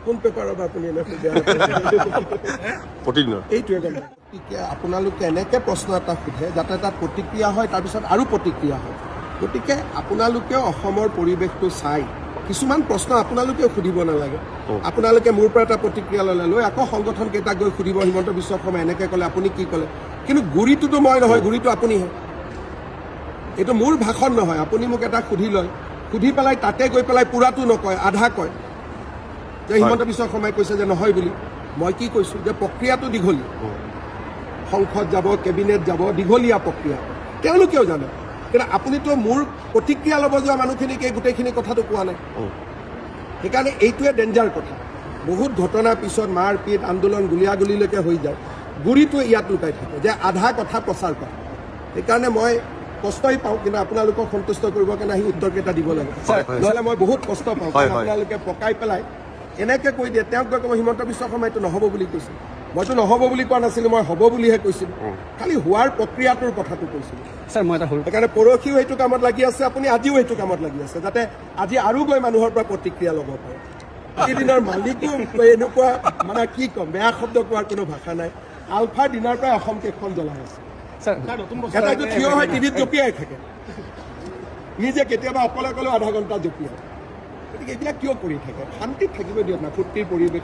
কোন পেপাৰত আপুনি এনে প্ৰতিদিনৰ এইটোৱে কথা আপোনালোকে এনেকৈ প্ৰশ্ন এটা সোধে যাতে তাত প্ৰতিক্ৰিয়া হয় তাৰপিছত আৰু প্ৰতিক্ৰিয়া হয় গতিকে আপোনালোকে অসমৰ পৰিৱেশটো চাই কিছুমান প্ৰশ্ন আপোনালোকেও সুধিব নালাগে আপোনালোকে মোৰ পৰা এটা প্ৰতিক্ৰিয়া ল'লে লৈ আকৌ সংগঠন কেইটাক গৈ সুধিব হিমন্ত বিশ্ব শৰ্মাই এনেকৈ ক'লে আপুনি কি ক'লে কিন্তু গুৰিটোতো মই নহয় গুৰিটো আপুনিহে এইটো মোৰ ভাষণ নহয় আপুনি মোক এটা সুধি লয় সুধি পেলাই তাতে গৈ পেলাই পুৰাটো নকয় আধা কয় যে হিমন্ত বিশ্ব শৰ্মাই কৈছে যে নহয় বুলি মই কি কৈছোঁ যে প্ৰক্ৰিয়াটো দীঘলীয়া সংসদ যাব কেবিনেট যাব দীঘলীয়া প্ৰক্ৰিয়া তেওঁলোকেও জানে কিন্তু আপুনিতো মোৰ প্ৰতিক্ৰিয়া ল'ব যোৱা মানুহখিনিক এই গোটেইখিনি কথাটো কোৱা নাই সেইকাৰণে এইটোৱে ডেঞ্জাৰ কথা বহুত ঘটনাৰ পিছত মাৰ পিট আন্দোলন গুলিয়াগুলিলৈকে হৈ যায় গুৰিটো ইয়াত লুকাই থাকে যে আধা কথা প্ৰচাৰ কৰে সেইকাৰণে মই কষ্টই পাওঁ কিন্তু আপোনালোকক সন্তুষ্ট কৰিবৰ কাৰণে আহি উত্তৰকেইটা দিব লাগে নহ'লে মই বহুত কষ্ট পাওঁ আপোনালোকে পকাই পেলাই এনেকৈ কৈ দিয়ে তেওঁক গৈ ক'ব হিমন্ত বিশ্ব শৰ্মাইটো নহ'ব বুলি কৈছিল মইতো নহ'ব বুলি কোৱা নাছিলোঁ মই হ'ব বুলিহে কৈছিলোঁ খালি হোৱাৰ প্ৰক্ৰিয়াটোৰ কথাটো কৈছিলোঁ স্যাৰ মই এটা সেইকাৰণে পৰহিও সেইটো কামত লাগি আছে আপুনি আজিও সেইটো কামত লাগি আছে যাতে আজি আৰু গৈ মানুহৰ পৰা প্ৰতিক্ৰিয়া ল'ব পাৰে প্ৰতিদিনৰ মালিকো এনেকুৱা মানে কি ক'ম বেয়া শব্দ কোৱাৰ কোনো ভাষা নাই আলফাৰ দিনাৰ পৰাই অসম কেইখন জ্বলাই আছে এটাইতো থিয় হৈ টিভিত জঁপিয়াই থাকে নিজে কেতিয়াবা অকলে অকলেও আধা ঘণ্টা জঁপিয়ায় গতিকে এইবিলাক কিয় কৰি থাকে শান্তিত থাকিব দিয়ক না ফূৰ্তিৰ পৰিৱেশ